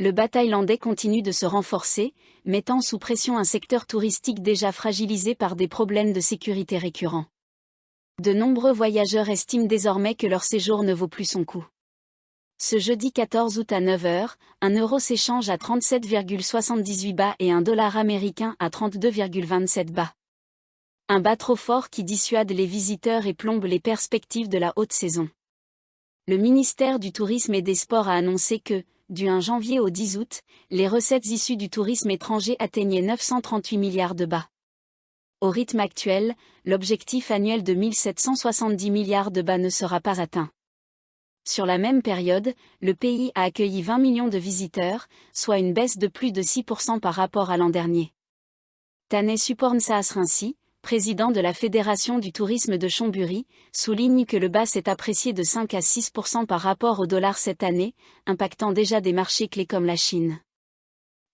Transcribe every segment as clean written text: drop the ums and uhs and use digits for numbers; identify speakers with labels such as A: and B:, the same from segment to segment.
A: Le bas thaïlandais continue de se renforcer, mettant sous pression un secteur touristique déjà fragilisé par des problèmes de sécurité récurrents. De nombreux voyageurs estiment désormais que leur séjour ne vaut plus son coût. Ce jeudi 14 août à 9h, un euro s'échange à 37,78 bahts et un dollar américain à 32,27 bahts. Un bas trop fort qui dissuade les visiteurs et plombe les perspectives de la haute saison. Le ministère du Tourisme et des Sports a annoncé que, du 1 janvier au 10 août, les recettes issues du tourisme étranger atteignaient 938 milliards de bahts. Au rythme actuel, l'objectif annuel de 1770 milliards de bahts ne sera pas atteint. Sur la même période, le pays a accueilli 20 millions de visiteurs, soit une baisse de plus de 6% par rapport à l'an dernier. Tanay Supornsahasrinsi, président de la Fédération du tourisme de Chonburi, souligne que le baht s'est apprécié de 5 à 6% par rapport au dollar cette année, impactant déjà des marchés clés comme la Chine.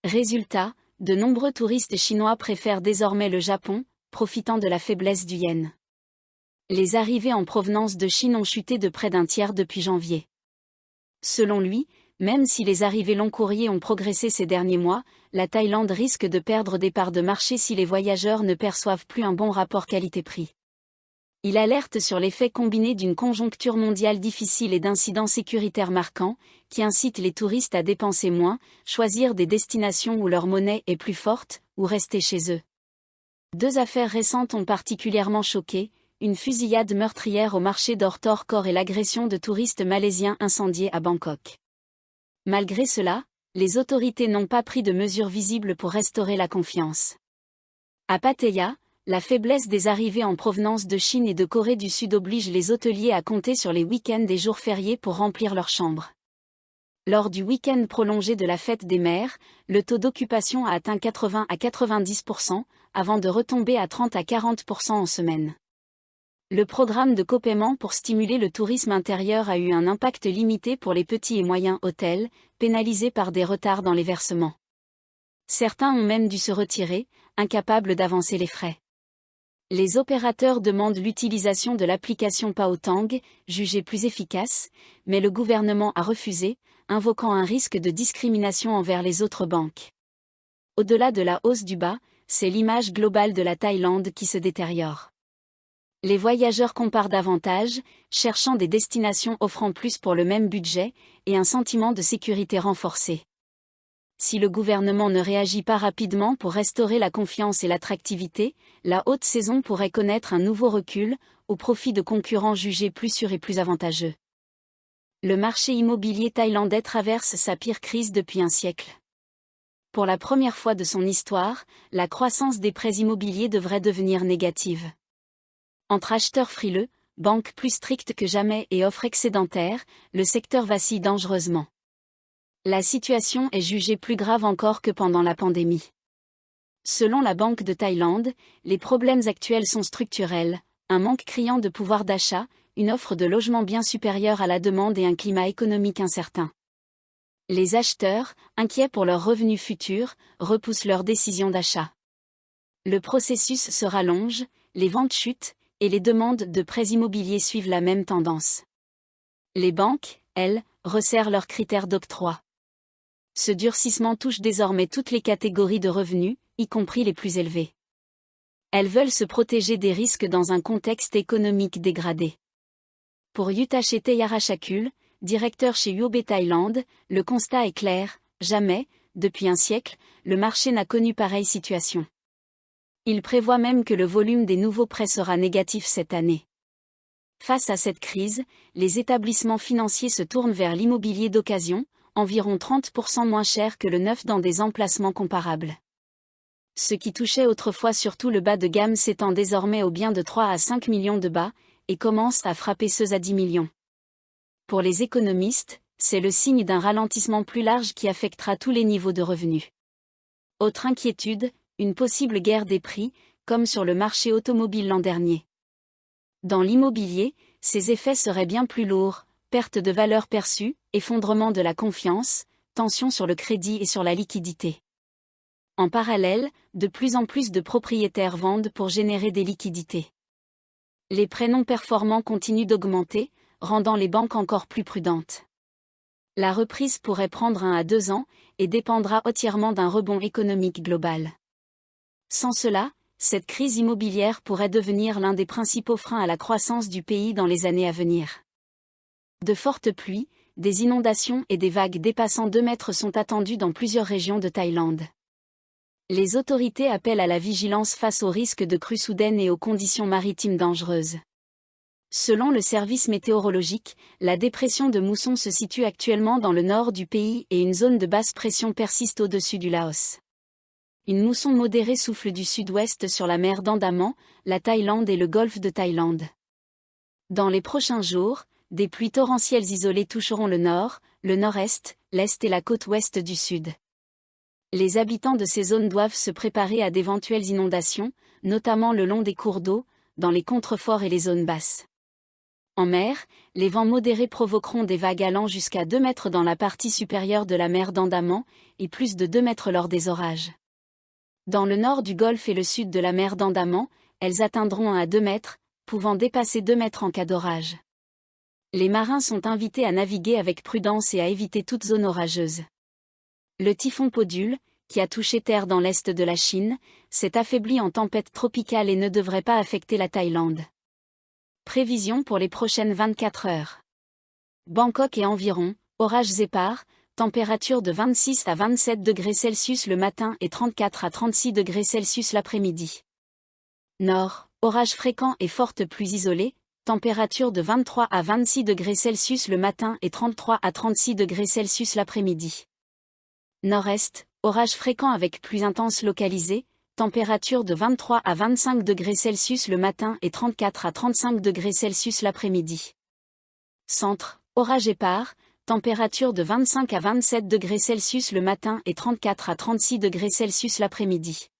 A: Résultat, de nombreux touristes chinois préfèrent désormais le Japon, profitant de la faiblesse du yen. Les arrivées en provenance de Chine ont chuté de près d'un tiers depuis janvier. Selon lui, même si les arrivées long courrier ont progressé ces derniers mois, la Thaïlande risque de perdre des parts de marché si les voyageurs ne perçoivent plus un bon rapport qualité-prix. Il alerte sur l'effet combiné d'une conjoncture mondiale difficile et d'incidents sécuritaires marquants, qui incitent les touristes à dépenser moins, choisir des destinations où leur monnaie est plus forte, ou rester chez eux. Deux affaires récentes ont particulièrement choqué, une fusillade meurtrière au marché d'Ortorkor et l'agression de touristes malaisiens incendiés à Bangkok. Malgré cela, les autorités n'ont pas pris de mesures visibles pour restaurer la confiance. À Pattaya, la faiblesse des arrivées en provenance de Chine et de Corée du Sud oblige les hôteliers à compter sur les week-ends et jours fériés pour remplir leurs chambres. Lors du week-end prolongé de la fête des mères, le taux d'occupation a atteint 80 à 90%, avant de retomber à 30 à 40% en semaine. Le programme de copaiement pour stimuler le tourisme intérieur a eu un impact limité pour les petits et moyens hôtels, pénalisés par des retards dans les versements. Certains ont même dû se retirer, incapables d'avancer les frais. Les opérateurs demandent l'utilisation de l'application Paotang, jugée plus efficace, mais le gouvernement a refusé, invoquant un risque de discrimination envers les autres banques. Au-delà de la hausse du baht, c'est l'image globale de la Thaïlande qui se détériore. Les voyageurs comparent davantage, cherchant des destinations offrant plus pour le même budget, et un sentiment de sécurité renforcé. Si le gouvernement ne réagit pas rapidement pour restaurer la confiance et l'attractivité, la haute saison pourrait connaître un nouveau recul, au profit de concurrents jugés plus sûrs et plus avantageux. Le marché immobilier thaïlandais traverse sa pire crise depuis un siècle. Pour la première fois de son histoire, la croissance des prêts immobiliers devrait devenir négative. Entre acheteurs frileux, banques plus strictes que jamais et offres excédentaires, le secteur vacille dangereusement. La situation est jugée plus grave encore que pendant la pandémie. Selon la Banque de Thaïlande, les problèmes actuels sont structurels, un manque criant de pouvoir d'achat, une offre de logement bien supérieure à la demande et un climat économique incertain. Les acheteurs, inquiets pour leurs revenus futurs, repoussent leur décision d'achat. Le processus se rallonge, les ventes chutent, et les demandes de prêts immobiliers suivent la même tendance. Les banques, elles, resserrent leurs critères d'octroi. Ce durcissement touche désormais toutes les catégories de revenus, y compris les plus élevés. Elles veulent se protéger des risques dans un contexte économique dégradé. Pour Yutachete Yarachakul, directeur chez UOB Thaïlande, le constat est clair, jamais, depuis un siècle, le marché n'a connu pareille situation. Il prévoit même que le volume des nouveaux prêts sera négatif cette année. Face à cette crise, les établissements financiers se tournent vers l'immobilier d'occasion, environ 30% moins cher que le neuf dans des emplacements comparables. Ce qui touchait autrefois surtout le bas de gamme s'étend désormais aux biens de 3 à 5 millions de bahts, et commence à frapper ceux à 10 millions. Pour les économistes, c'est le signe d'un ralentissement plus large qui affectera tous les niveaux de revenus. Autre inquiétude, une possible guerre des prix, comme sur le marché automobile l'an dernier. Dans l'immobilier, ces effets seraient bien plus lourds, perte de valeur perçue, effondrement de la confiance, tension sur le crédit et sur la liquidité. En parallèle, de plus en plus de propriétaires vendent pour générer des liquidités. Les prêts non performants continuent d'augmenter, rendant les banques encore plus prudentes. La reprise pourrait prendre 1 à 2 ans, et dépendra entièrement d'un rebond économique global. Sans cela, cette crise immobilière pourrait devenir l'un des principaux freins à la croissance du pays dans les années à venir. De fortes pluies, des inondations et des vagues dépassant 2 mètres sont attendues dans plusieurs régions de Thaïlande. Les autorités appellent à la vigilance face aux risques de crues soudaines et aux conditions maritimes dangereuses. Selon le service météorologique, la dépression de mousson se situe actuellement dans le nord du pays et une zone de basse pression persiste au-dessus du Laos. Une mousson modérée souffle du sud-ouest sur la mer d'Andaman, la Thaïlande et le golfe de Thaïlande. Dans les prochains jours, des pluies torrentielles isolées toucheront le nord, le nord-est, l'est et la côte ouest du sud. Les habitants de ces zones doivent se préparer à d'éventuelles inondations, notamment le long des cours d'eau, dans les contreforts et les zones basses. En mer, les vents modérés provoqueront des vagues allant jusqu'à 2 mètres dans la partie supérieure de la mer d'Andaman, et plus de 2 mètres lors des orages. Dans le nord du golfe et le sud de la mer d'Andaman, elles atteindront 1 à 2 mètres, pouvant dépasser 2 mètres en cas d'orage. Les marins sont invités à naviguer avec prudence et à éviter toute zone orageuse. Le typhon Podul, qui a touché terre dans l'est de la Chine, s'est affaibli en tempête tropicale et ne devrait pas affecter la Thaïlande. Prévision pour les prochaines 24 heures. Bangkok et environ, orages épars, température de 26 à 27 degrés Celsius le matin et 34 à 36 degrés Celsius l'après-midi. Nord, orages fréquents et fortes pluies isolées, température de 23 à 26 degrés Celsius le matin et 33 à 36 degrés Celsius l'après-midi. Nord-Est, orages fréquents avec pluies intenses localisées, température de 23 à 25 degrés Celsius le matin et 34 à 35 degrés Celsius l'après-midi. Centre, orages épars, température de 25 à 27 degrés Celsius le matin et 34 à 36 degrés Celsius l'après-midi.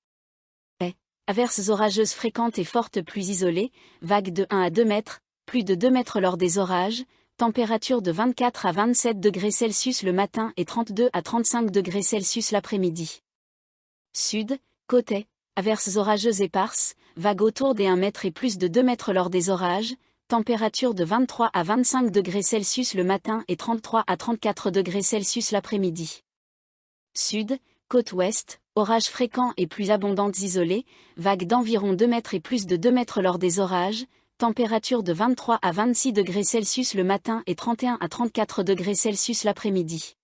A: Averses orageuses fréquentes et fortes pluies isolées, vagues de 1 à 2 mètres, plus de 2 mètres lors des orages, température de 24 à 27 degrés Celsius le matin et 32 à 35 degrés Celsius l'après-midi. Sud, côte est, averses orageuses éparses, vagues autour des 1 mètre et plus de 2 mètres lors des orages, température de 23 à 25 degrés Celsius le matin et 33 à 34 degrés Celsius l'après-midi. Sud, côte ouest, orages fréquents et pluies abondantes isolées, vagues d'environ 2 mètres et plus de 2 mètres lors des orages, température de 23 à 26 degrés Celsius le matin et 31 à 34 degrés Celsius l'après-midi.